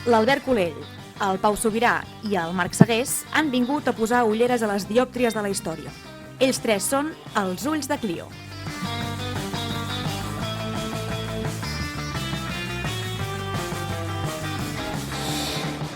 L'Albert Colell, el Pau Sobirà i el Marc Segués han vingut a posar ulleres a les diòptries de la història. Ells tres són els ulls de Clio.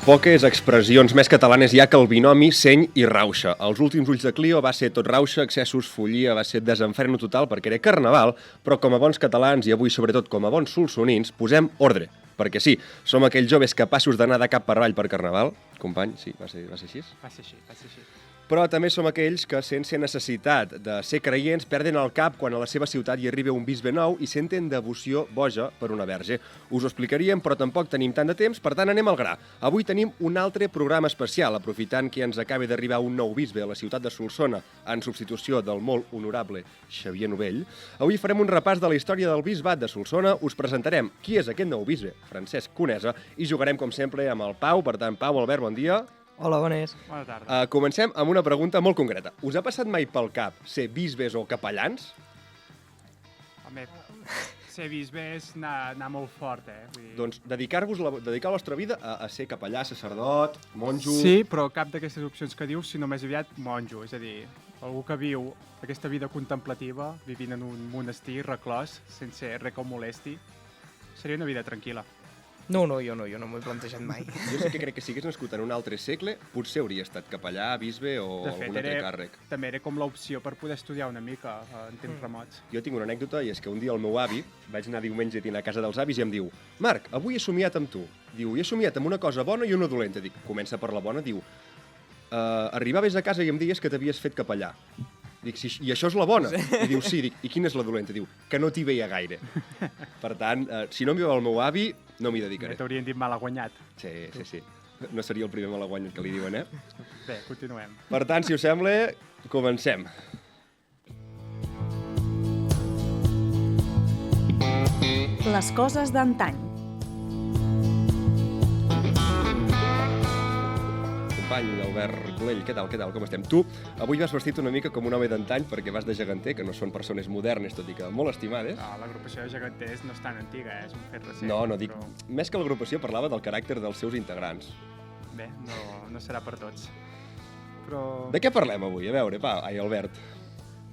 Poques expressions més catalanes hi ha que el binomi seny i rauxa. Els últims ulls de Clio va ser tot rauxa, excessos, follia, va ser desenfreno total perquè era carnaval, però com a bons catalans i avui sobretot com a bons solsonins posem ordre. Perquè sí, som aquells joves capaços d'anar de cap per avall per carnaval. Company, sí, va ser així? Va ser així. Però també som aquells que, sense necessitat de ser creients, perden el cap quan a la seva ciutat hi arriba un bisbe nou i senten devoció boja per una verge. Us ho explicaríem, però tampoc tenim tant de temps, per tant anem al gra. Avui tenim un altre programa especial, aprofitant que ens acaba d'arribar un nou bisbe a la ciutat de Solsona en substitució del molt honorable Xavier Novell. Avui farem un repàs de la història del bisbat de Solsona, us presentarem qui és aquest nou bisbe, Francesc Conesa, i jugarem, com sempre, amb el Pau. Per tant, Pau, Albert, bon dia. Hola, bones. Bona tarda. Comencem amb una pregunta molt concreta. Us ha passat mai pel cap ser bisbes o capellans? Home, ser bisbe és anar molt fort, Vull dir... Doncs dedicar la vostra vida a ser capellà, sacerdot, monjo... Sí, però cap d'aquestes opcions que dius, sinó més aviat monjo. És a dir, algú que viu aquesta vida contemplativa, vivint en un monestir reclòs, sense res que el molesti, seria una vida tranquil·la. No, jo no m'ho he plantejat mai. Jo sí que crec que si hagués nascut en un altre segle, potser hauria estat capellà, bisbe o algun altre càrrec. També era com l'opció per poder estudiar una mica en temps remots. Jo tinc una anècdota i és que un dia el meu avi, vaig anar diumenge a dinar a casa dels avis i em diu: Marc, avui he somiat amb tu. Diu, i he somiat amb una cosa bona i una dolenta. Dic, comença per la bona, diu, arribaves a casa i em deies que t'havies fet capellà. Dic, sí, i això és la bona? I diu, sí. Dic, i quina és la dolenta? Diu, que no t'hi veia gaire. Per tant, si no m'hi veu el meu avi, no m'hi dedicaré. T'haurien dit malaguanyat. Sí. No seria el primer malaguanyat que li diuen, Bé, continuem. Per tant, si us sembla, comencem. Les coses d'antany. Company Albert Colell, què tal, com estem? Tu avui vas vestit una mica com un home d'antany perquè vas de geganter, que no són persones modernes, tot i que molt estimades. No, l'agrupació de geganters no és tan antiga, és un fet recent. No dic... Però... Més que l'agrupació parlava del caràcter dels seus integrants. Bé, no serà per tots. Però... De què parlem avui? A veure, Albert.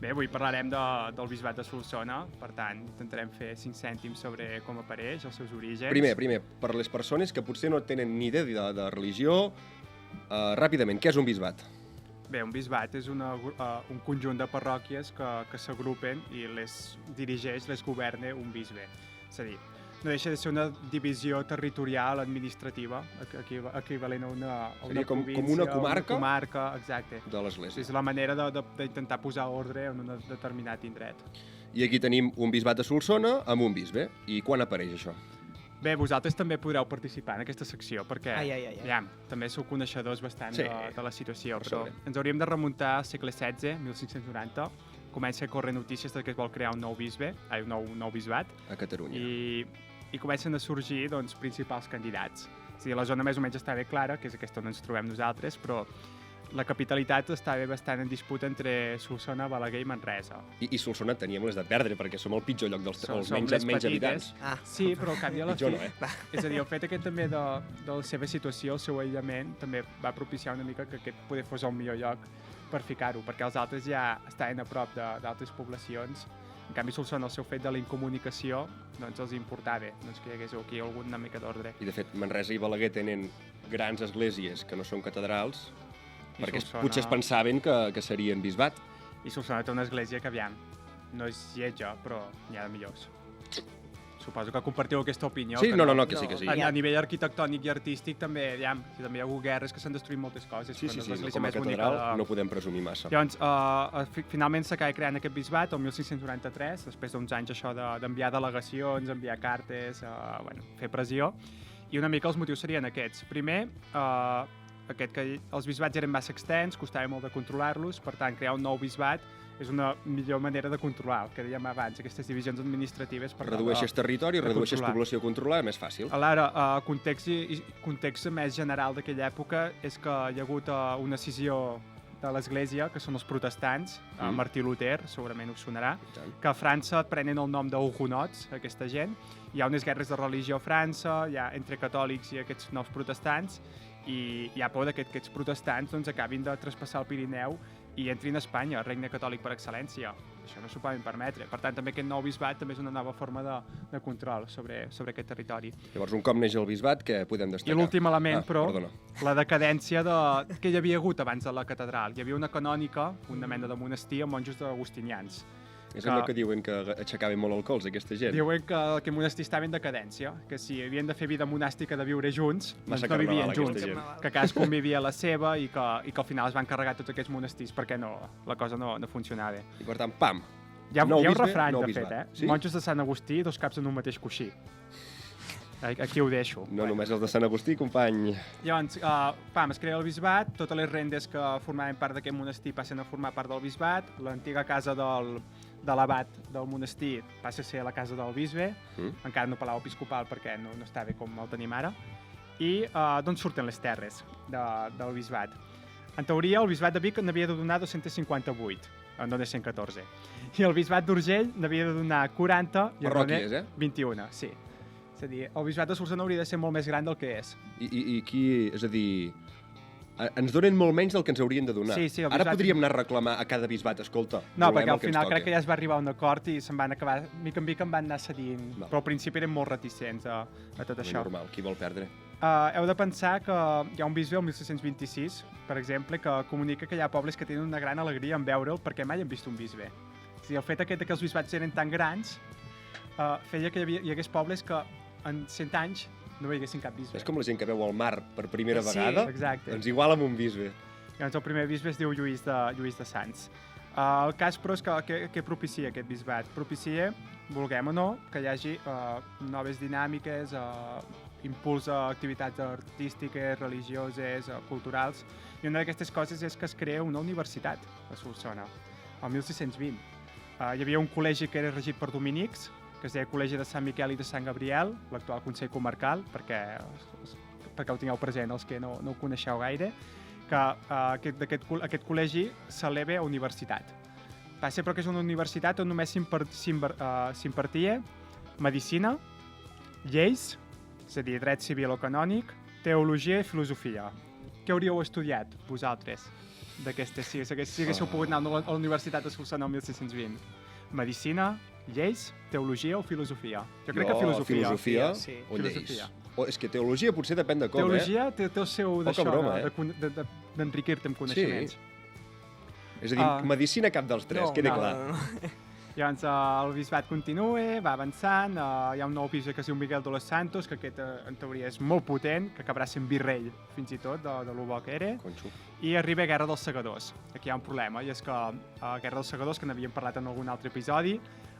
Bé, avui parlarem del bisbat de Solsona, per tant, intentarem fer 5 cèntims sobre com apareix, els seus orígens. Primer, per les persones que potser no tenen ni idea de religió, ràpidament, què és un bisbat? Bé, un bisbat és un conjunt de parròquies que s'agrupen i les dirigeix, les governa un bisbe. És a dir, no deixa de ser una divisió territorial administrativa, equivalent a una província, com una comarca? Una comarca, exacte. De l'Església. És la manera d'intentar posar ordre en un determinat indret. I aquí tenim un bisbat de Solsona amb un bisbe. I quan apareix això? Bé, vosaltres també podreu participar en aquesta secció, perquè ja, també sou coneixedors bastant de la situació, però saber. ens hauríem de remuntar al segle XVI, 1590, comença a córrer notícies que es vol crear un nou bisbe, un nou bisbat, a Catalunya. I comencen a sorgir principals candidats. És a dir, la zona més o menys estava clara, que és aquesta on ens trobem nosaltres, però la capitalitat estava bastant en disputa entre Solsona, Balaguer i Manresa. I Solsona teníem l'edat perdre, perquè som el pitjor lloc dels menys habitants. Sí, però al cap i a la fi... No, És a dir, el fet aquest també de la seva situació, el seu aïllament, també va propiciar una mica que aquest poder fos el millor lloc per ficar-ho, perquè els altres ja estaven a prop d'altres poblacions. En canvi, Solsona, el seu fet de la incomunicació, doncs els importava que hi hagués aquí alguna mica d'ordre. I, de fet, Manresa i Balaguer tenen grans esglésies que no són catedrals, perquè potser es pensaven que serien bisbat. I Solsona té una església que, aviam, no és lletja, però n'hi ha de millors. Suposo que compartiu aquesta opinió. Sí, que sí. A nivell arquitectònic i artístic també, hi ha hagut guerres que s'han destruït moltes coses. Sí, no, com a catedral no podem presumir massa. Llavors, finalment s'acaba creant aquest bisbat el 1593, després d'uns anys això d'enviar delegacions, enviar cartes, fer pressió, i una mica els motius serien aquests. Primer, que els bisbats eren massa extens, costava molt de controlar-los, per tant, crear un nou bisbat és una millor manera de controlar, el que dèiem abans, aquestes divisions administratives. Redueixes territori, redueixes població a controlar, més fàcil. Alhora, context més general d'aquella època és que hi ha hagut una escissió de l'Església, que són els protestants, Martí Luter, segurament us sonarà, tant. que a França prenen el nom d'hugonots, aquesta gent. Hi ha unes guerres de religió a França, hi ha entre catòlics i aquests nous protestants, i hi ha por que aquests protestants doncs, acabin de traspassar el Pirineu i entrin a Espanya, regne catòlic per excel·lència. Això no s'ho poden permetre. Per tant, també aquest nou bisbat també és una nova forma de control sobre aquest territori. Llavors, un cop neix el bisbat, què podem destacar? I l'últim element, però, perdona. la decadència que hi havia hagut abans de la catedral. Hi havia una canònica, una mena de monestir amb monjos agustinians. És allò que diuen que aixecaven molt el cols, aquesta gent. Diuen que aquest monestir estava en decadència, que si havien de fer vida monàstica de viure junts, doncs no vivien junts, que cadascun vivia la seva i que al final es van carregar tots aquests monestirs perquè la cosa no funcionava. I per tant, pam! Hi ha un refrany, nou de fet, bisbat. Sí? Monjos de Sant Agustí, 2 caps en un mateix coixí. Aquí ho deixo. No només els de Sant Agustí, company. Llavors, es crea el bisbat, totes les rendes que formaven part d'aquest monestir passen a formar part del bisbat, l'antiga casa de l'abat del monestir passa a ser la casa del bisbe, encara no palau episcopal perquè no està bé com el tenim ara, i d'on surten les terres del bisbat. En teoria, el bisbat de Vic n'havia de donar 258, en dona 114, i el bisbat d'Urgell n'havia de donar 40 i en dona 21, sí. És a dir, el bisbat de Solsona hauria de ser molt més gran del que és. I qui, és a dir, ens donen molt menys del que ens haurien de donar. Sí, ara podríem anar a reclamar a cada bisbat, escolta. No, perquè al final crec que ja es va arribar a un acord i se'n van acabar, mica en mica en van anar cedint, però al principi eren molt reticents a tot això. Normal, qui vol perdre? Heu de pensar que hi ha un bisbe el 1626, per exemple, que comunica que hi ha pobles que tenen una gran alegria en veure'l perquè mai han vist un bisbe. És a dir, el fet que els bisbats eren tan grans feia que hi hagués pobles que en 100 anys no veiessin cap bisbe. És com la gent que veu el mar per primera vegada, exacte. Doncs igual amb un bisbe. Llavors el primer bisbe es diu Lluís de Sants. El cas, però, és que propicia aquest bisbat. Propicia, vulguem o no, que hi hagi noves dinàmiques, impuls a activitats artístiques, religioses, culturals, i una d'aquestes coses és que es crea una universitat a Solsona, el 1620. Hi havia un col·legi que era regit per dominics, que es deia Col·legi de Sant Miquel i de Sant Gabriel, l'actual Consell Comarcal, perquè ho tingueu present els que no ho coneixeu gaire, que aquest col·legi s'eleva a universitat. Passa però que és una universitat on només s'impartia medicina, lleis, és a dir, dret civil o canònic, teologia i filosofia. Què hauríeu estudiat, vosaltres, d'aquestes? Si haguéssiu pogut anar a la Universitat de Solsona el 1620. Medicina, lleis, teologia o filosofia? Jo crec que filosofia. Filosofia sí. o lleis? Filosofia. És que teologia potser depèn de com, teologia té el seu d'això, d'enriquir-te amb coneixements. Sí. És a dir, medicina cap dels tres, queda clar. No. Llavors el bisbat continua, va avançant, hi ha un nou bisbe que es diu Miguel de los Santos, que aquest en teoria és molt potent, que acabarà sent virrei fins i tot de lo bo que era, i arriba a Guerra dels Segadors. Aquí hi ha un problema, i és que a Guerra dels Segadors, que n'havíem parlat en algun altre episodi,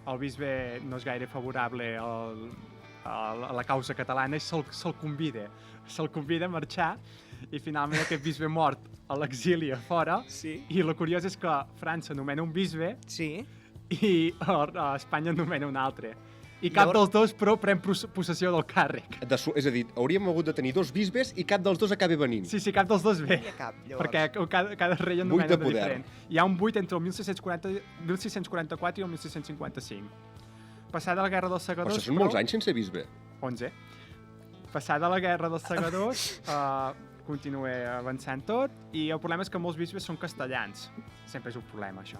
el bisbe no és gaire favorable a la causa catalana i se'l convida a marxar, i finalment aquest bisbe mort a l'exili a fora, i el curiós és que França nomena un bisbe, i Espanya nomena un altre. I cap dels dos, però, pren possessió del càrrec. És a dir, hauríem hagut de tenir 2 bisbes i cap dels 2 acaba venint. Sí, cap dels 2 ve. Perquè cada rei en nomena de diferent. Hi ha un buit entre el 1644 i el 1655. Passada la Guerra dels Segadors... Però això són molts anys sense bisbe. 11. Passada la Guerra dels Segadors, continua avançant tot, i el problema és que molts bisbes són castellans. Sempre és un problema, això.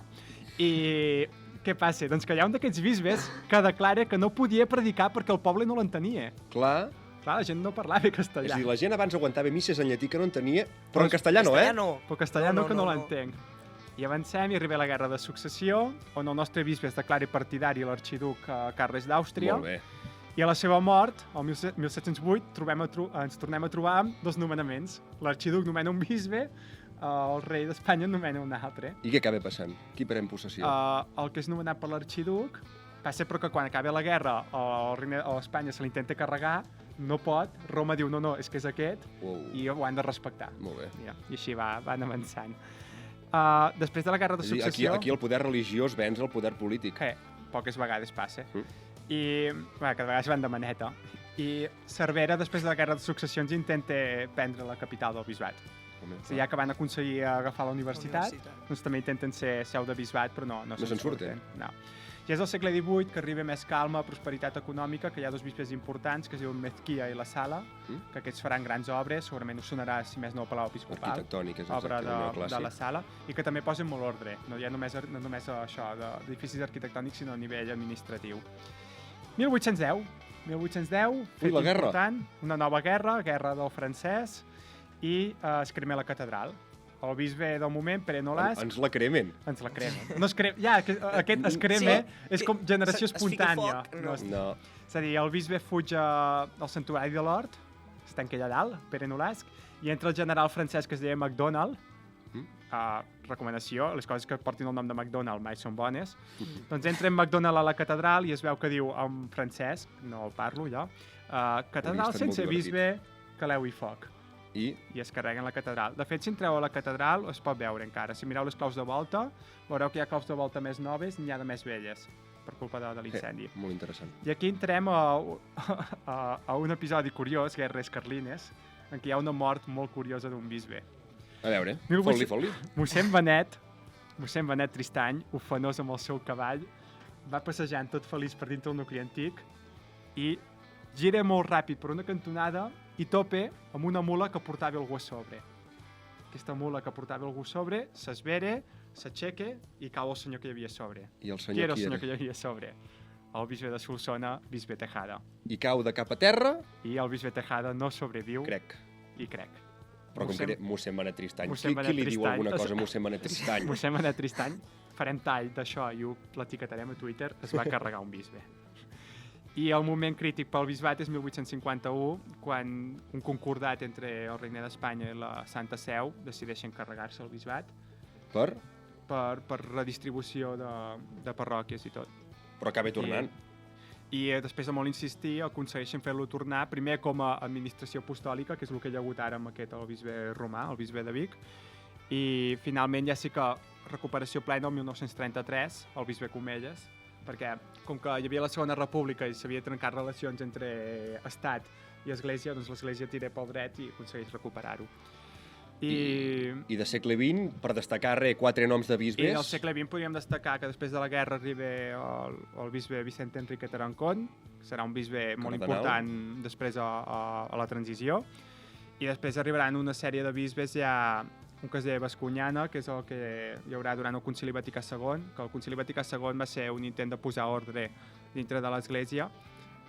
I què passa? Doncs que hi ha un d'aquests bisbes que declara que no podia predicar perquè el poble no l'entenia. Clar, la gent no parlava castellà. És a dir, la gent abans aguantava misses en llatí que no entenia, però en castellà no, eh? Però castellà no, que no l'entenc. I avancem i arriba la Guerra de Successió, on el nostre bisbe es declara partidari a l'arxiduc Carles d'Àustria. Molt bé. I a la seva mort, el 1708, ens tornem a trobar amb 2 nomenaments. L'arxiduc nomena un bisbe, el rei d'Espanya nomena un altre. I què acaba passant? Qui pren possessió? El que és nomenat per l'arxiduc passa però que quan acaba la guerra Espanya se l'intenta carregar, no pot, Roma diu no, és que és aquest, i ho han de respectar. Molt bé. I així van avançant. Després de la Guerra de Successió... Aquí el poder religiós venç el poder polític. Poques vegades passa. I cada vegada es van de maneta. I Cervera, després de la Guerra de Successions, intenta prendre la capital del bisbat. ja que van aconseguir agafar la universitat, doncs també intenten ser seu de bisbat, però no se'n surten. No. Ja és del segle XVIII que arriba més calma, prosperitat econòmica, que hi ha dos bisbes importants, que es diuen Mezquia i la Sala, que aquests faran grans obres, segurament us sonarà, si més no, el Palau Episcopal, arquitectòniques, obra de la Sala, i que també posen molt ordre, no hi ha només això d'edificis arquitectònics, sinó a nivell administratiu. 1810, fet important, una nova guerra del francès, i es crema la catedral. El bisbe del moment, Pere Nolasc... Ens la cremen. No es crema. Ja, aquest es crema, és com generació espontània. No. És a dir, el bisbe fuig al santuari de l'Hort, es tanca allà dalt, Pere Nolasc, i entra el general francès que es deia MacDonald, recomanació, les coses que portin el nom de MacDonald mai són bones, doncs entra en MacDonald a la catedral i es veu que diu en francès, no el parlo jo, catedral sense bisbe, caleu i foc. I es carreguen la catedral. De fet, si entreu a la catedral, es pot veure encara. Si mireu les claus de volta, veureu que hi ha claus de volta més noves, n'hi ha de més velles, per culpa de l'incendi. Molt interessant. I aquí entrem a un episodi curiós, Guerres Carlines, en què hi ha una mort molt curiosa d'un bisbe. A veure, fot-li. Mossèn Benet Tristany, ufanós amb el seu cavall, va passejant tot feliç per dintre el nucli antic i gira molt ràpid per una cantonada i topa amb una mula que portava algú a sobre. Aquesta mula que portava algú a sobre s'esvera, s'aixeca i cau el senyor que hi havia a sobre. I el senyor qui era el senyor que hi havia a sobre? El bisbe de Solsona, bisbe Tejada. I cau de cap a terra? I el bisbe Tejada no sobreviu. Crec. Però com que era mossèn Benet Tristany. Qui li diu alguna cosa a mossèn Benet Tristany? Mossèn Benet Tristany, farem tall d'això i ho l'etiquetarem a Twitter, es va carregar un bisbe. I el moment crític pel bisbat és 1851, quan un concordat entre el Regne d'Espanya i la Santa Seu decideixen carregar-se el bisbat. Per? Per redistribució de parròquies i tot. Però acaba tornant. I després de molt insistir aconsegueixen fer-lo tornar, primer com a administració apostòlica, que és el que hi ha hagut ara amb el bisbe romà, el bisbe de Vic, i finalment ja sí que recuperació plena el 1933, el bisbe Comelles, perquè com que hi havia la Segona República i s'havia trencat relacions entre Estat i Església, doncs l'Església tira pel dret i aconsegueix recuperar-ho. I de segle XX, per destacar 4 noms de bisbes... I del segle XX podríem destacar que després de la guerra arriba el bisbe Vicente Enrique Tarancón, que serà un bisbe molt important després a la transició, i després arribaran una sèrie de bisbes ja... un que es deia Bascunyana, que és el que hi haurà durant el Concili Vaticà II, que el Concili Vaticà II va ser un intent de posar ordre dintre de l'Església,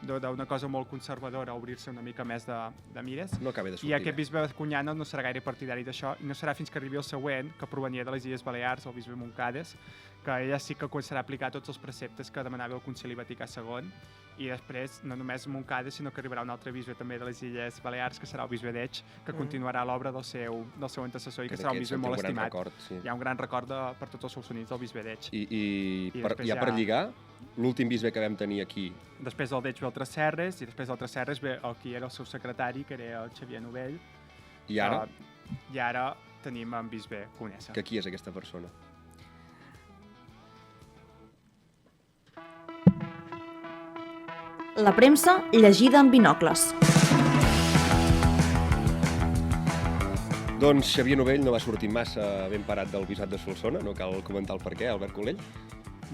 d'una cosa molt conservadora, obrir-se una mica més de mires. No acaba de sortir. I aquest bisbe Bascunyana no serà gaire partidari d'això, i no serà fins que arribi el següent, que provenia de les Illes Balears, el bisbe Montcades, que ella sí que començarà a aplicar tots els preceptes que demanava el Concili Vaticà II, i després no només Montcades, sinó que arribarà un altre bisbe també de les Illes Balears, que serà el bisbe d'Eix, que continuarà l'obra del seu antecessor i que serà un bisbe molt estimat. Hi ha un gran record per tots els solsonins del bisbe d'Eix. I ja per lligar, l'últim bisbe que vam tenir aquí... Després del d'Eix ve el Tresserres, i després del Tresserres ve el qui era el seu secretari, que era el Xavier Novell. I ara? I ara tenim en bisbe Conesa. Que qui és aquesta persona? La premsa llegida amb binocles. Doncs Xavier Novell no va sortir massa ben parat del bisbat de Solsona, no cal comentar el per què, Albert Colell.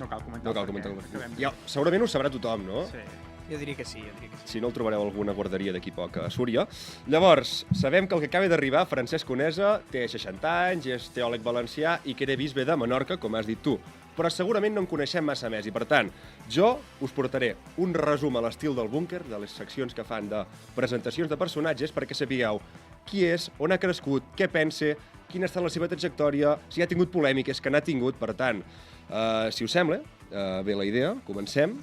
No cal comentar el per què. Ja, segurament ho sabrà tothom, no? Sí. Jo diria que sí. Si no, el trobareu a alguna guarderia d'aquí poc a Súria. Llavors, sabem que el que acaba d'arribar, Francesc Conesa, té 60 anys, és teòleg valencià i que era bisbe de Menorca, com has dit tu. Però segurament no en coneixem massa més i, per tant, jo us portaré un resum a l'estil del búnquer, de les seccions que fan de presentacions de personatges, perquè sapigueu qui és, on ha crescut, què pensa, quina ha estat la seva trajectòria, si ha tingut polèmiques, que n'ha tingut. Per tant, si us sembla, bé la idea, comencem.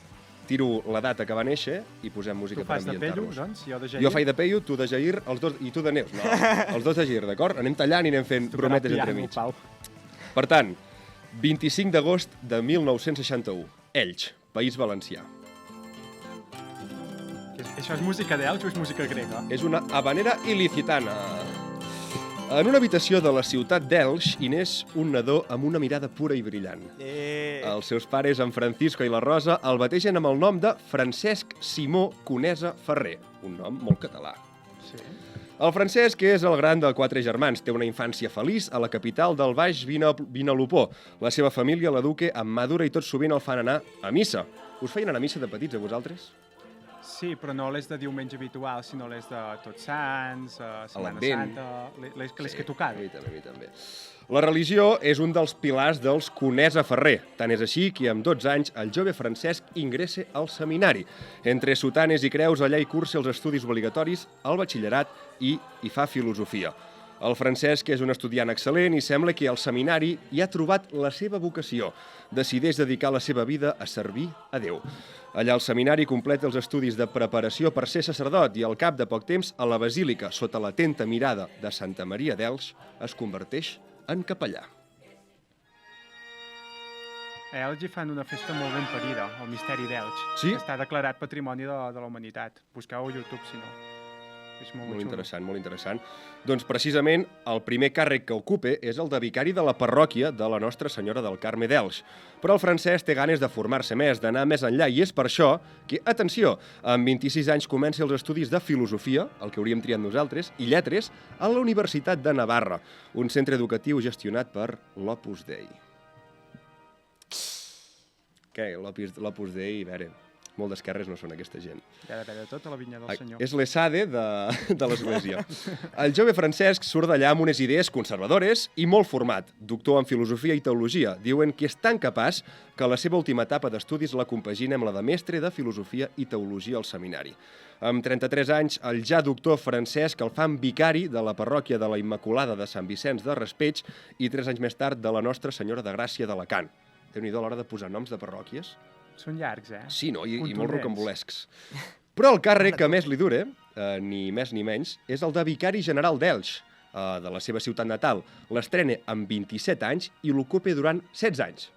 Tiro la data que va néixer i posem música per ambientar-nos. Tu fas de Pello, doncs? Jo de Jair? Jo faig de Pello, tu de Jair, els dos, i tu de Neus. No, els dos de Jair, d'acord? Anem tallant i anem fent brometes entremig. Per tant, 25 d'agost de 1961. Elx, País Valencià. Això és música d'Elx o és música grega? És una habanera il·licitana. En una habitació de la ciutat d'Elx hi neix un nadó amb una mirada pura i brillant. Els seus pares, en Francisco i la Rosa, el bategen amb el nom de Francesc Simó Conesa Ferrer, un nom molt català. Sí. El Francesc és el gran de 4 germans. Té una infància feliç a la capital del Baix Vinalopó. La seva família l'educa amb mà dura i tot sovint el fan anar a missa. Us feien anar a missa de petits, a vosaltres? Sí, però no les de diumenge habitual, sinó les de Tots Sants, Setmana l'Advent. Santa, les que tocaven. A mi també. La religió és un dels pilars dels Conesa Ferrer. Tant és així que amb 12 anys el jove Francesc ingressa al seminari. Entre sotanes i creus allà hi cursa els estudis obligatoris, el batxillerat i hi fa filosofia. El Francesc és un estudiant excel·lent i sembla que al seminari hi ha trobat la seva vocació. Decideix dedicar la seva vida a servir a Déu. Allà al seminari completa els estudis de preparació per ser sacerdot i al cap de poc temps a la basílica, sota l'atenta mirada de Santa Maria d'Elx, es converteix en capellà. A Elx hi fan una festa molt ben parida, el Misteri d'Elx. Sí? Està declarat Patrimoni de la Humanitat. Busqueu a YouTube, si no. És molt xulo. Molt interessant. Doncs precisament el primer càrrec que ocupa és el de vicari de la parròquia de la Nostra Senyora del Carme d'Elx. Però el Francesc té ganes de formar-se més, d'anar més enllà, i és per això que, atenció, amb 26 anys comença els estudis de filosofia, el que hauríem triat nosaltres, i lletres, a la Universitat de Navarra, un centre educatiu gestionat per l'Opus Dei. Què? L'Opus Dei, a veure, molt d'esquerres no són aquesta gent. Ja de tot a la vinya del senyor. És l'ESADE de l'Església. El jove Francesc surt d'allà amb unes idees conservadores i molt format, doctor en filosofia i teologia. Diuen que és tan capaç que la seva última etapa d'estudis la compagina amb la de mestre de filosofia i teologia al seminari. Amb 33 anys, el ja doctor Francesc el fan vicari de la parròquia de la Immaculada de Sant Vicenç de Raspeig i 3 anys més tard de la Nostra Senyora de Gràcia d'Alacant. Déu-n'hi-do a l'hora de posar noms de parròquies. Són llargs, eh? Sí, no? I molt rocambolescs. Però el càrrec que més li dura, ni més ni menys, és el de vicari general d'Elx, de la seva ciutat natal. L'estrena amb 27 anys i l'ocupa durant 16 anys.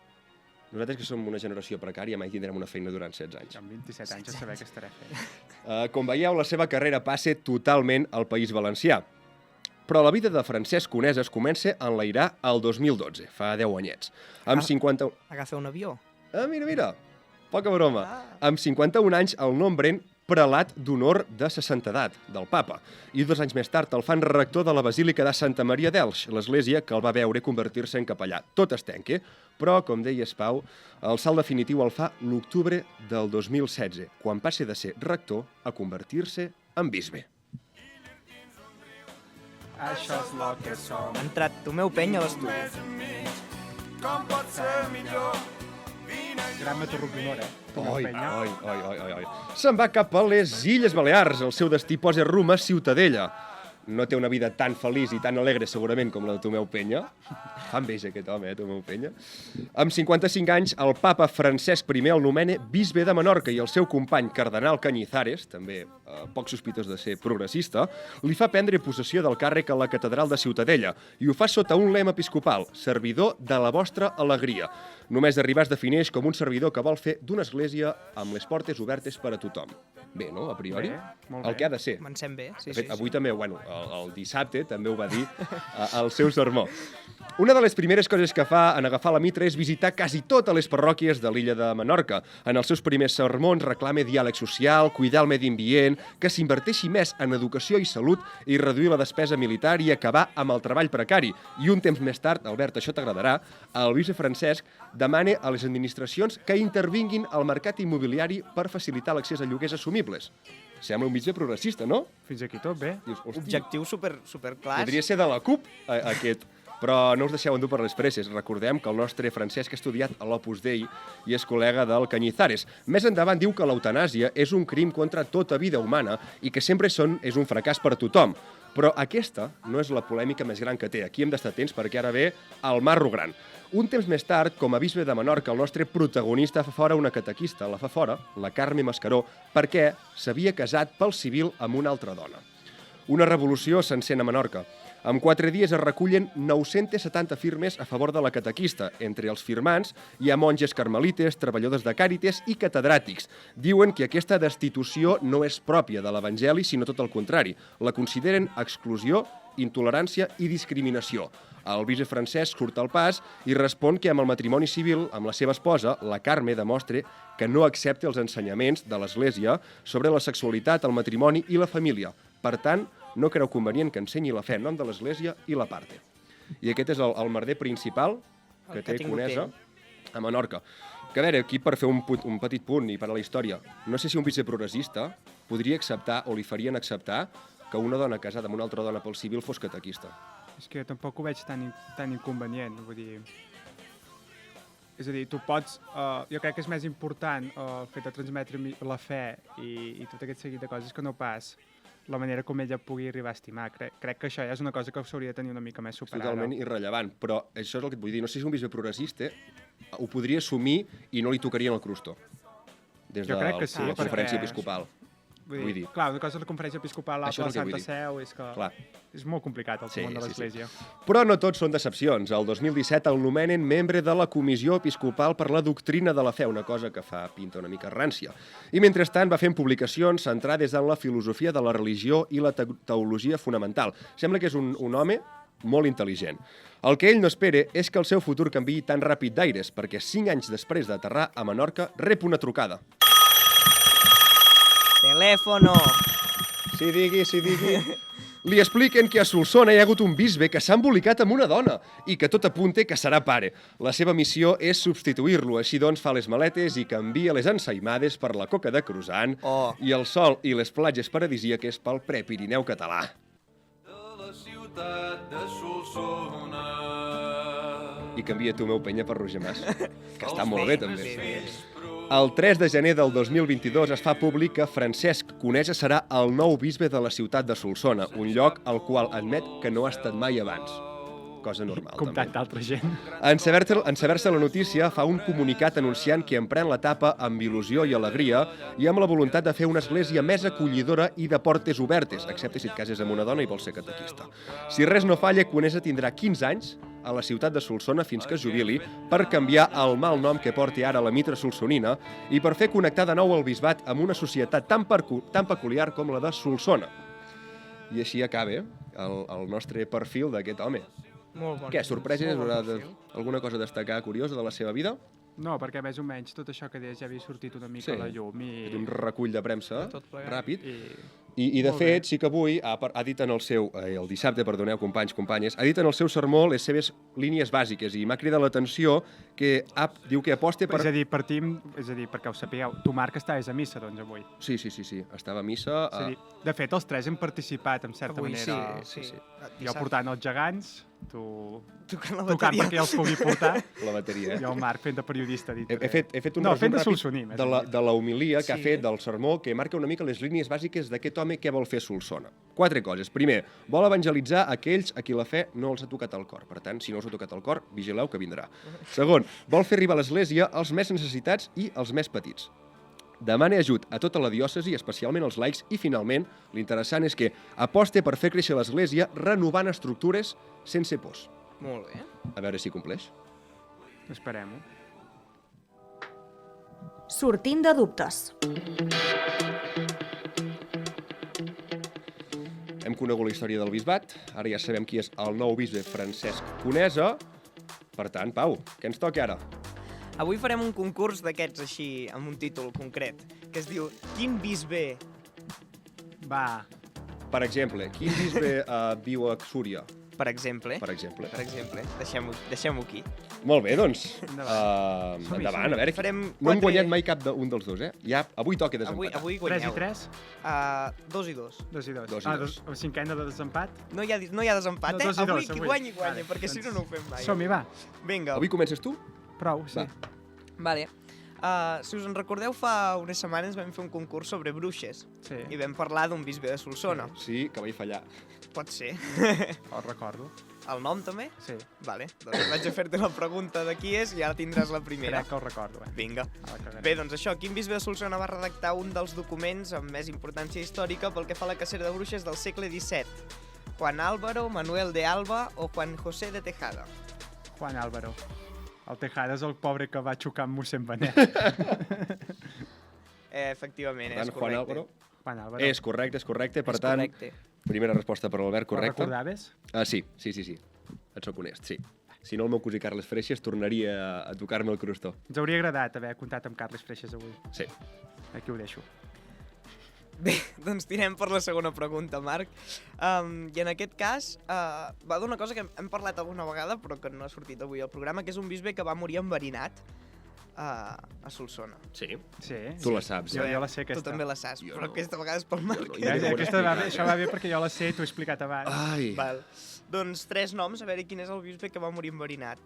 Nosaltres, que som una generació precària, mai tindrem una feina durant 16 anys. Amb 27 anys ja saber què estaré fent. Com veieu, la seva carrera passa totalment al País Valencià. Però la vida de Francesc Conesa es comença a enlairar el 2012, fa 10 anyets. Amb 50... Agafa un avió. Mira, poca broma. Amb 51 anys el nombren prelat d'honor de sa santedat del papa. I 2 anys més tard el fan rector de la Basílica de Santa Maria d'Elx, l'església que el va veure convertir-se en capellà. Tot es tanca, però, com deies, Pau, el salt definitiu el fa l'octubre del 2016, quan passa de ser rector a convertir-se en bisbe. Això és lo que som. Ha entrat Tomeu Penya a l'estudi. Com pot ser millor? Gran meteorologora. Oi. Se'n va cap a les Illes Balears. El seu destí posa rumb a Ciutadella. No té una vida tan feliç i tan alegre, segurament, com la de Tomeu Penya. Fa enveja aquest home, Tomeu Penya. Amb 55 anys, el papa Francesc I el nomena bisbe de Menorca i el seu company cardenal Cañizares, també poc sospitós de ser progressista, li fa prendre possessió del càrrec a la catedral de Ciutadella i ho fa sota un lema episcopal, servidor de la vostra alegria. Només arribar es defineix com un servidor que vol fer d'una església amb les portes obertes per a tothom. Bé, no?, a priori? Molt bé. El que ha de ser. Comencem bé, sí, De fet, sí. avui també, el dissabte també ho va dir al seu sermó. Una de les primeres coses que fa en agafar la mitra és visitar quasi totes les parròquies de l'illa de Menorca. En els seus primers sermons reclama diàleg social, cuidar el medi ambient, que s'inverteixi més en educació i salut i reduir la despesa militar i acabar amb el treball precari. I un temps més tard, Albert, això t'agradarà, el bisbe Francesc demana a les administracions que intervinguin al mercat immobiliari per facilitar l'accés a lloguers assumibles. Sembla un bisbe progressista, no? Fins aquí tot bé. Dius, hosti, Objectius superclars. podria ser de la CUP, aquest. Però no us deixeu endur per les presses. Recordem que el nostre Francesc ha estudiat a l'Opus Dei i és col·lega del Cañizares. Més endavant diu que l'eutanàsia és un crim contra tota vida humana i que sempre és un fracàs per a tothom. Però aquesta no és la polèmica més gran que té. Aquí hem d'estar atents perquè ara ve el marro gran. Un temps més tard, com a bisbe de Menorca, el nostre protagonista fa fora una catequista, la fa fora, la Carme Mascaró, perquè s'havia casat pel civil amb una altra dona. Una revolució s'encén a Menorca. En 4 dies es recullen 970 firmes a favor de la catequista. Entre els firmants hi ha monges carmelites, treballadors de Càrites i catedràtics. Diuen que aquesta destitució no és pròpia de l'Evangeli, sinó tot el contrari. La consideren exclusió, intolerància i discriminació. El bisbe Francesc surt al pas i respon que amb el matrimoni civil, amb la seva esposa, la Carme demostra que no accepta els ensenyaments de l'Església sobre la sexualitat, el matrimoni i la família. Per tant, no creu convenient que ensenyi la fe en nom de l'Església i la parte. I aquest és el merder principal que té Conesa a Menorca. Que a veure, aquí per fer un petit punt i per a la història, no sé si un viceprogressista podria acceptar o li farien acceptar que una dona casada amb una altra dona pel civil fos catequista. És que tampoc ho veig tan inconvenient, vull dir... És a dir, tu pots... jo crec que és més important el fet de transmetre la fe i tot aquest seguit de coses que no pas la manera com ella pugui arribar a estimar. Crec que això ja és una cosa que s'hauria de tenir una mica més superada. Totalment irrellevant, però això és el que et vull dir. No sé si un bisbe progressista ho podria assumir i no li tocarien el crustó des de la conferència episcopal. Vull dir. Clar, una cosa és la conferència episcopal, l'altra la Santa Seu, és que és molt complicat el món de l'Església. Però no tots són decepcions. El 2017 el nomenen membre de la Comissió Episcopal per la Doctrina de la Fe, una cosa que fa pinta una mica rància. I mentrestant va fent publicacions centrades en la filosofia de la religió i la teologia fonamental. Sembla que és un home molt intel·ligent. El que ell no espera és que el seu futur canviï tan ràpid d'aires, perquè 5 anys després d'aterrar a Menorca rep una trucada. Telèfono! Sí, digui. Li expliquen que a Solsona hi ha hagut un bisbe que s'ha embolicat amb una dona i que tot apunta que serà pare. La seva missió és substituir-lo, així doncs fa les maletes i canvia les ensaïmades per la coca de croissant i el sol i les platges paradisíaques pel Prepirineu català. De la ciutat de Solsona. I canvia tu, meu penya, per Roger Mas, que està molt bé, també. El 3 de gener del 2022 es fa públic que Francesc Conesa serà el nou bisbe de la ciutat de Solsona, un lloc al qual admet que no ha estat mai abans. Cosa normal, com també. tanta altra gent. En saber-se la notícia, fa un comunicat anunciant que emprèn l'etapa amb il·lusió i alegria i amb la voluntat de fer una església més acollidora i de portes obertes, excepte si et cases amb una dona i vols ser catequista. Si res no falla, Conesa tindrà 15 anys a la ciutat de Solsona fins que es jubili per canviar el mal nom que porti ara la mitra solsonina i per fer connectar de nou el bisbat amb una societat tan peculiar com la de Solsona. I així acaba el nostre perfil d'aquest home. Molt bon. Què, sorpreses? Alguna cosa a destacar curiosa de la seva vida? No, perquè més o menys tot això que deies ja havia sortit una mica a la llum. És un recull de premsa ràpid. I de Molt fet, bé. sí que avui ha dit en el seu, el dissabte, perdoneu, companys, companyes, ha dit en el seu sermó les seves línies bàsiques i m'ha cridat l'atenció que diu que aposta per... És a dir, partim, perquè ho sapigueu, tu, Marc, estaves a missa, doncs, avui. Sí, estava a missa... És a dir, de fet, els tres hem participat, en certa manera. Sí. Jo portant els gegants, tu tocant la tocant bateria. perquè els pugui portar, la bateria. i el Marc fent de periodista. He fet un no, resum fent de ràpid solsoní, més de la homilia que ha Sí. fet del sermó, que marca una mica les línies bàsiques d'aquest home que vol fer Solsona. 4 coses. Primer, vol evangelitzar aquells a qui la fe no els ha tocat el cor. Per tant, si no els ha tocat el cor, vigileu que vindrà. Segon, vol fer arribar a l'Església els més necessitats i els més petits. Demana ajut a tota la diòcesi, especialment als laics, i finalment, l'interessant és que aposta per fer créixer l'Església renovant estructures sense pors. Molt bé. A veure si compleix. Esperem-ho. Sortint de dubtes. Hem conegut la història del bisbat, ara ja sabem qui és el nou bisbe Francesc Conesa. Per tant, Pau, què ens toca ara? Avui farem un concurs d'aquests així, amb un títol concret, que es diu Quin bisbe? Va, Per exemple, quin bisbe viu a Súria? Per exemple. Per exemple. Deixem-ho aquí. Molt bé, doncs, Som-hi, endavant. som-hi. A veure, Farem no hem 4. guanyat mai cap d'un dels dos, eh? Ja, avui toca desempatar. Avui 3 guanyeu. i 3, 2 i 2. 2 i 2. Dos i dos. Cinquena de desempat. No hi ha desempat, No, 2 i 2, Avui qui avui. guanya, guanya, Vale, perquè si no, doncs no ho fem mai. Som-hi, va. Vinga. Avui comences tu? Prou, sí. Va. Vale. Si us en recordeu, fa unes setmanes vam fer un concurs sobre bruixes Sí, i vam parlar d'un bisbe de Solsona. Sí, que vaig fallar. Pot ser. ho recordo. El nom també? Sí, Vale, doncs vaig a fer-te la pregunta de qui és i ara tindràs la primera. crec que ho recordo. Vinga. A la cagaré. Bé, doncs això, quin bisbe de Solsona va redactar un dels documents amb més importància històrica pel que fa a la cacera de bruixes del segle XVII? Juan Álvaro, Manuel de Alba o Juan José de Tejada? Juan Álvaro. El Tejada és el pobre que va xocar amb mossèn Benet. Efectivament, Per tant, és Juan correcte. Álvaro. Juan Álvaro. És correcte. Per És tant, correcte. primera resposta per l'Albert, Ho correcte. recordaves? Sí. Et soc honest, sí. Si no, el meu cosí Carles Freixes tornaria a tocar-me el crostó. Ens hauria agradat haver comptat amb Carles Freixes avui. Sí. Aquí ho deixo. Bé, doncs tirem per la segona pregunta, Marc. I en aquest cas, va d'una cosa que hem parlat alguna vegada, però que no ha sortit avui al programa, que és un bisbe que va morir enverinat a Solsona. Sí. Sí. Tu la saps, Jo eh? la sé, aquesta. Tu també la saps, Jo però no. aquesta vegada és pel Marc. Jo no. Aquesta va bé, això va bé perquè jo la sé i t'ho he explicat abans. Ai. Val. Doncs 3 noms, a veure quin és el bisbe que va morir enverinat.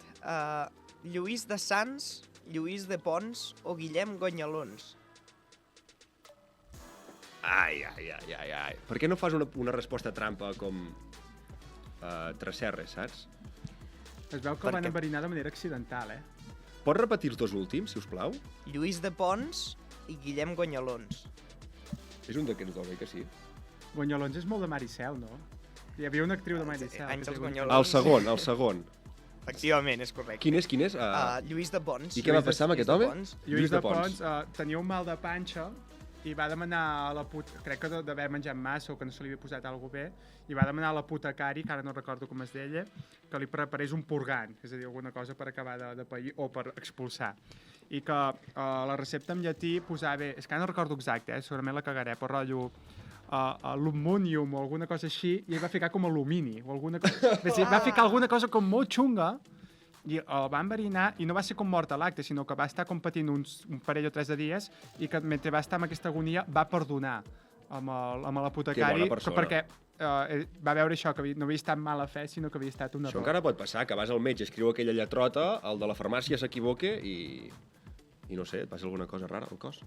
Lluís de Sants, Lluís de Pons o Guillem Gonyalons. Ai. Per què no fas una resposta trampa com Tresserres, saps? Es veu que Per el van què? enverinar de manera accidental, Pots repetir els dos últims, si us plau? Lluís de Pons i Guillem Gonyalons. És un d'aquests dos, oi que sí? Gonyolons és molt de Maricel, no? Hi havia una actriu de Maricel. Àngels que es diu- Gonyolons. El segon. Efectivament, és correcte. Quin és? Lluís de Pons. I què va passar amb aquest home? Lluís de Pons tenia un mal de panxa i va demanar a la crec que d'haver menjat massa o que no se li havia posat alguna bé, i va demanar a l'apotecari, que ara no recordo com es deia, que li preparés un purgant, és a dir, alguna cosa per acabar de pair o per expulsar. I que la recepta en llatí posava, és que ara no recordo exacte, segurament la cagaré, però rotllo aluminium o alguna cosa així, i ell va ficar com alumini o alguna cosa. És a dir, va ficar alguna cosa com molt xunga i el va enverinar i no va ser com mort a l'acte, sinó que va estar com patint un parell o 3 de dies i que mentre va estar amb aquesta agonia va perdonar amb l'apotecari. Que bona persona. Perquè va veure això, que no havia estat mala fe, sinó que havia estat un Això error. encara pot passar, que vas al metge, escriu aquella lletrota, el de la farmàcia s'equivoque i no sé, et passa alguna cosa rara al cos.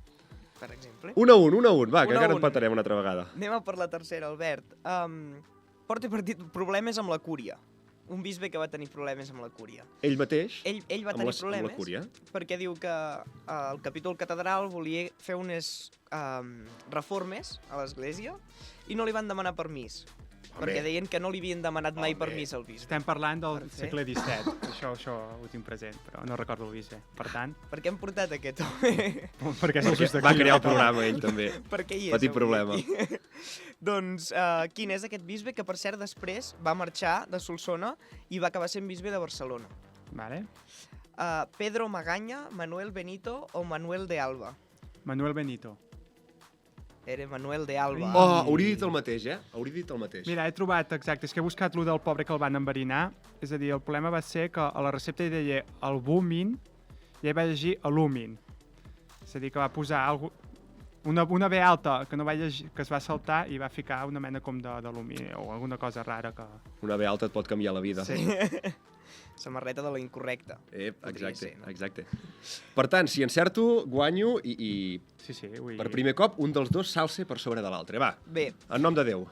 Per exemple. 1-1, va, que 1-1. encara empatarem una altra vegada. Anem a per la tercera, Albert. Porta partit problemes amb la cúria. Un bisbe que va tenir problemes amb la cúria. Ell mateix, Ell va amb tenir la problemes cúria. perquè diu que el capítol catedral volia fer unes reformes a l'església i no li van demanar permís. Home. Perquè deien que no li havien demanat mai Home. permís al bisbe. Estem parlant del Per fer. segle XVII, això ho tinc present, però no recordo el bisbe. Per tant, Per què hem portat aquest home? perquè és el just d'aquí. Va crear el programa, ell, també. Per què hi és Petit avui problema. aquí? Doncs quin és aquest bisbe que, per cert, després va marxar de Solsona i va acabar sent bisbe de Barcelona? Vale. Pedro Magaña, Manuel Benito o Manuel de Alba? Manuel Benito. Era Manuel de Alba. Oh, hauria dit el mateix, eh? Hauria dit el mateix. Mira, he trobat, exacte, és que he buscat lo del pobre que el van enverinar. És a dir, el problema va ser que a la recepta hi deia albumin i ell va llegir alumin. És a dir, que va posar una B alta que no va llegir, que es va saltar i va ficar una mena com d'alumini o alguna cosa rara que... Una B alta et pot canviar la vida. Sí. Samarreta de la incorrecta. Podria Exacte, ser, no? exacte. Per tant, si encerto, guanyo i Sí, vull per primer cop un dels dos s'alça per sobre de l'altre. Va, Bé, en nom de Déu.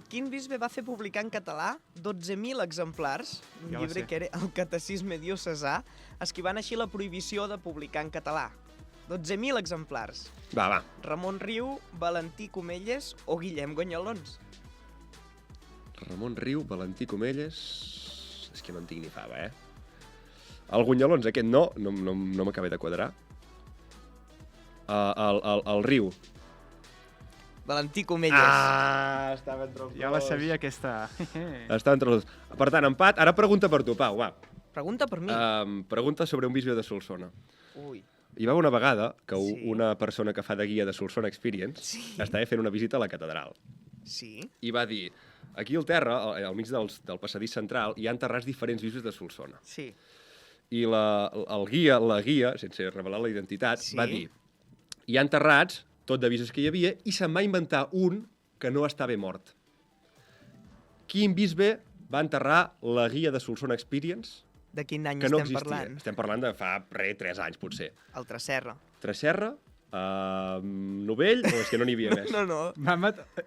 quin bisbe va fer publicar en català 12.000 exemplars, un Ja la llibre sé. que era el Catecisme Diocesà, esquivant així la prohibició de publicar en català? 12.000 exemplars. Va. Ramon Riu, Valentí Comelles o Guillem Gonyalons? Ramon Riu, Valentí Comelles... És que no en tinc ni fava, eh? El Gonyalons, aquest no m'acaba de quadrar. El Riu. Valentí Comelles. Estava entre els dos. Jo la sabia, aquesta. Estava entre els dos. Per tant, empat. Ara pregunta per tu, Pau, va. Pregunta per mi. Pregunta sobre un bisbe de Solsona. Ui. Hi va una vegada que Sí. una persona que fa de guia de Solsona Experience estava fent una visita a la catedral Sí? i va dir, aquí al terra, al mig del passadís central, hi ha enterrats diferents bisbes de Solsona. Sí. I la guia, sense revelar la identitat, Sí. va dir, hi ha enterrats, tot de bisbes que hi havia, i se'n va inventar un que no estava mort. Quin bisbe va enterrar la guia de Solsona Experience? De quin any Que no estem existia. parlant? Estem parlant de fa 3 anys, potser. El Tresserra. Tresserra, Novell, o és que no n'hi havia més? No.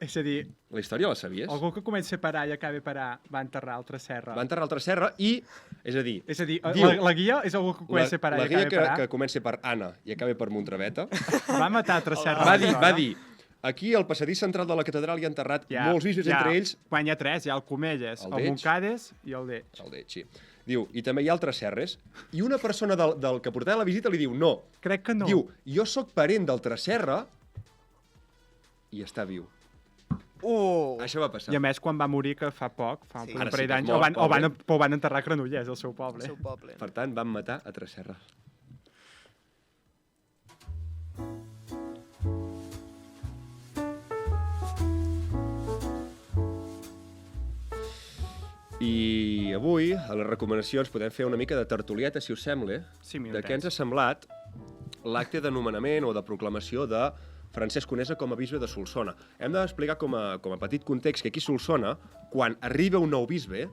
És a dir, La història la sabies? algú que comença a parar i acabi a parar va enterrar altra serra. Va enterrar el Tresserra i, és a dir, És a dir, diu, la guia és algú que comença a parar la i guia acabi a parar. que comença per Anna i acaba per Montraveta, Va matar altra serra. va dir, aquí al passadís central de la catedral hi ha enterrat molts bisbes, entre ells Quan hi ha 3, hi ha el Comelles, El el Deig. Montcades i el Deig. el Deig, sí. Diu, i també hi ha altres serres, i una persona del que portava la visita li diu, no. Crec que no. Diu, jo sóc parent del Tresserra i està viu. Això va passar. I a més, quan va morir, que fa poc, fa Sí. un Ara sí parell que és d'anys, mort, el van enterrar a Granollers, el seu El poble. seu poble. Per tant, van matar a Tresserra. I avui, a les recomanacions, podem fer una mica de tertulieta, si us sembla, Sí, de què ens ha semblat l'acte de nomenament o de proclamació de Francesc Conesa com a bisbe de Solsona. Hem d'explicar com a petit context que aquí a Solsona, quan arriba un nou bisbe,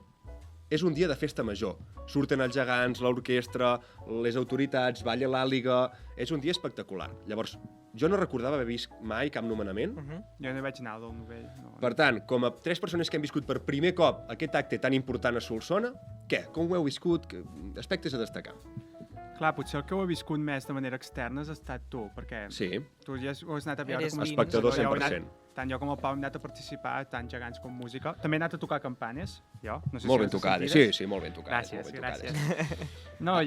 és un dia de festa major. Surten els gegants, l'orquestra, les autoritats, balla l'àliga... És un dia espectacular. Llavors, jo no recordava haver vist mai cap nomenament. Jo no hi vaig anar del novell. No. Per tant, com a 3 persones que hem viscut per primer cop aquest acte tan important a Solsona, què? Com ho heu viscut? Aspectes a destacar. Clar, potser el que ho he viscut més de manera externa has estat tu, perquè Sí, tu ja ho has anat a veure Eres com a dins, espectador ja ho he 100%. Tant jo com el Pau hem anat a participar, tant gegants com música. També he anat a tocar campanes, jo. No sé Molt si ben les has tocades. sentides. Sí, molt ben tocades. Gràcies, molt ben tocades. gràcies. No,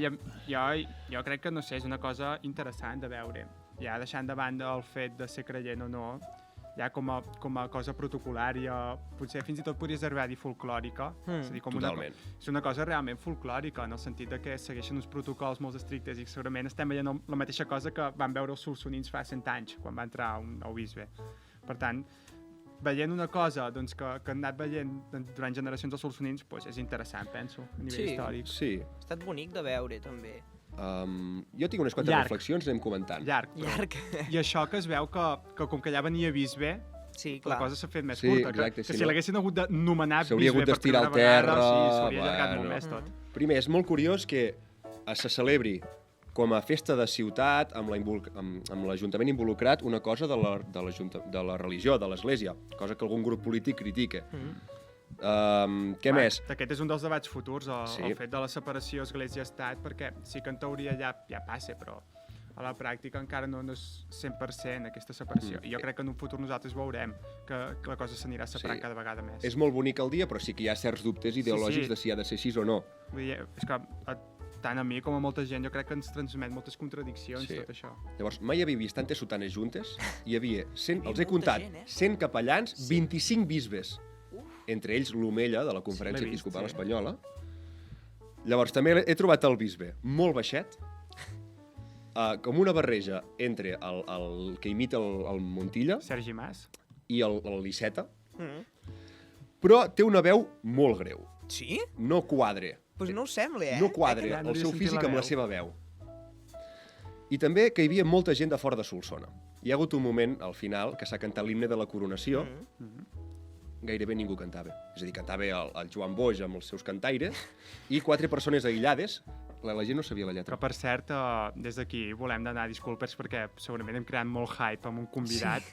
jo crec que, no sé, és una cosa interessant de veure. Ja deixant de banda el fet de ser creient o no, ja com a cosa protocolària, potser fins i tot podries arribar a dir folclòrica. És a dir, Totalment. és una cosa realment folclòrica, en el sentit de que segueixen uns protocols molt estrictes i segurament estem veient la mateixa cosa que van veure els solsonins fa 100 anys, quan va entrar un nou bisbe. Per tant, veient una cosa doncs, que han anat veient durant generacions els solsonins, doncs és interessant, penso, a nivell Sí. històric. Sí. Ha estat bonic de veure, també. Jo tinc unes quantes Llarg. reflexions, anem comentant. Llarg. Però... Llarg. I això que es veu que com que ja venia bisbe, Sí, la clar. cosa s'ha fet més Sí, curta. exacte, que si si no- l'haguessin hagut de nomenar S'hauria bisbe hagut d'estirar per al primera terra, vegada, sí, s'hauria allargat bueno. molt més tot. Primer, és molt curiós que se celebri com a festa de ciutat, amb l'Ajuntament involucrat, una cosa de la religió, de l'Església, cosa que algun grup polític critica. Què més? Aquest és un dels debats futurs, Sí. el fet de la separació Església-Estat, perquè sí que en teoria ja passa, però a la pràctica encara no és 100% aquesta separació. I jo crec que en un futur nosaltres veurem que la cosa s'anirà separant Sí. cada vegada més. És molt bonic el dia, però sí que hi ha certs dubtes ideològics sí. de si ha de ser així o no. Vull dir, és que tant a mi com a molta gent jo crec que ens transmet moltes contradiccions Sí. tot això. Llavors, mai havia vist tantes sotanes juntes. Hi havia 100, Hi havia els he molta comptat, gent, 100 capellans, 25 bisbes. Entre ells l'Omella, de la Conferència l'he vist, Episcopal sí. Espanyola. Llavors, també he trobat el bisbe molt baixet, com una barreja entre el que imita el Montilla Sergi Mas? i el Iceta, Mm. però té una veu molt greu. Sí? No quadre. Pues no ho sembla, eh? No quadre Ja no el li seu he sentit físic la amb la veu. seva veu. I també que hi havia molta gent de fora de Solsona. Hi ha hagut un moment, al final, que s'ha cantat l'himne de la coronació, gairebé ningú cantava. És a dir, cantava el Joan Boix amb els seus cantaires i 4 persones aïllades. La gent no sabia la lletra. Que, per cert, des d'aquí volem demanar disculpes perquè segurament hem creat molt hype amb un convidat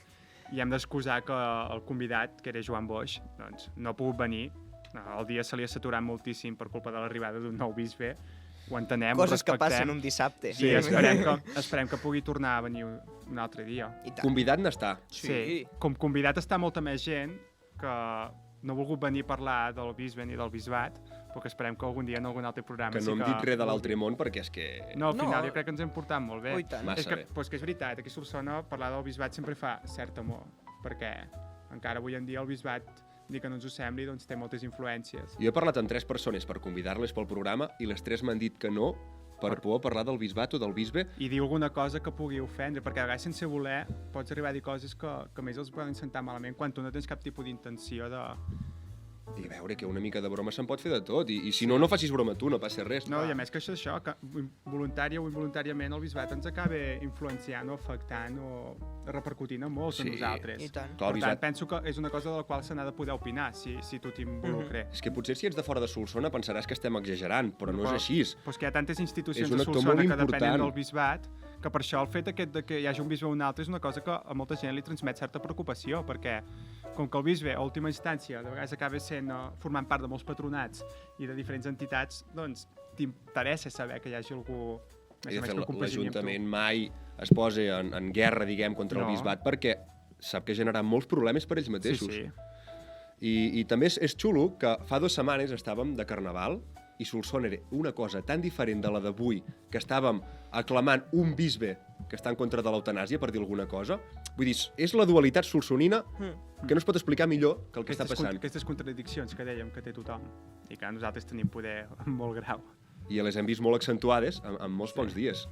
i hem d'excusar que el convidat, que era Joan Boix, doncs, no ha pogut venir. El dia se li ha saturat moltíssim per culpa de l'arribada d'un nou bisbe. Ho entenem, Coses ho que respectem. passen un dissabte. Sí, esperem que pugui tornar a venir un altre dia. I tant. Convidat n'està. Sí. Com convidat està molta més gent que no ha volgut venir a parlar del bisbe ni del bisbat, però que esperem que algun dia en algun altre programa Que no hem dit res de l'altre món perquè és que... No, al final No. jo crec que ens hem portat molt bé. Oh, i tant. Massa és que, bé. Pues que és veritat, aquí a Solsona parlar del bisbat sempre fa cert amor, perquè encara avui en dia el bisbat, ni que no ens ho sembli, doncs té moltes influències. Jo he parlat amb 3 persones per convidar-les pel programa i les 3 m'han dit que no per por a parlar del bisbat o del bisbe. I dir alguna cosa que pugui ofendre, perquè a vegades sense voler pots arribar a dir coses que més els poden sentar malament quan tu no tens cap tipus d'intenció de... I a veure, que una mica de broma se'n pot fer de tot. I si no, no facis broma tu, no passa res. No, i a més que això, que voluntària o involuntàriament el bisbat ens acaba influenciant o afectant o repercutint a molts Sí, de nosaltres. i tant. Clar, el Per tant, bisbat... penso que és una cosa de la qual se n'ha de poder opinar, si tu t'involucres. És que potser si ets de fora de Solsona pensaràs que estem exagerant, però no és Però- així. Pues que hi ha tantes institucions És un de actor Solsona molt que depenen important. del bisbat, que per això el fet aquest de que hi hagi un bisbe o un altre és una cosa que a molta gent li transmet certa preocupació, perquè com que el bisbe, a última instància, de vegades acaba sent formant part de molts patronats i de diferents entitats, doncs t'interessa saber que hi hagi algú I més de o menys fet, que compagini amb tu. l'Ajuntament mai es posa en guerra, diguem, contra el No. bisbat perquè sap que generarà molts problemes per ells mateixos. Sí. I també és xulo que fa 2 setmanes estàvem de Carnaval i Solsona era una cosa tan diferent de la d'avui, que estàvem aclamant un bisbe que està en contra de l'eutanàsia, per dir alguna cosa. Vull dir, és la dualitat solsonina que no es pot explicar millor que el que està passant. Aquestes contradiccions que dèiem que té tothom i que nosaltres tenim poder en molt grau. I les hem vist molt accentuades en molts pocs dies.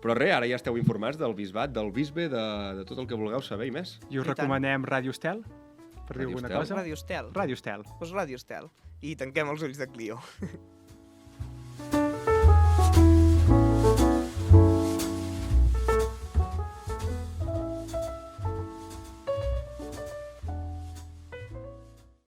Però res, ara ja esteu informats del bisbat, del bisbe, de tot el que vulgueu saber i més. I us I tant. recomanem Ràdio Estel, per dir Ràdio alguna Estel. cosa. Ràdio Estel. Ràdio Estel. Pues Ràdio Estel. i tanquem els ulls de Clio.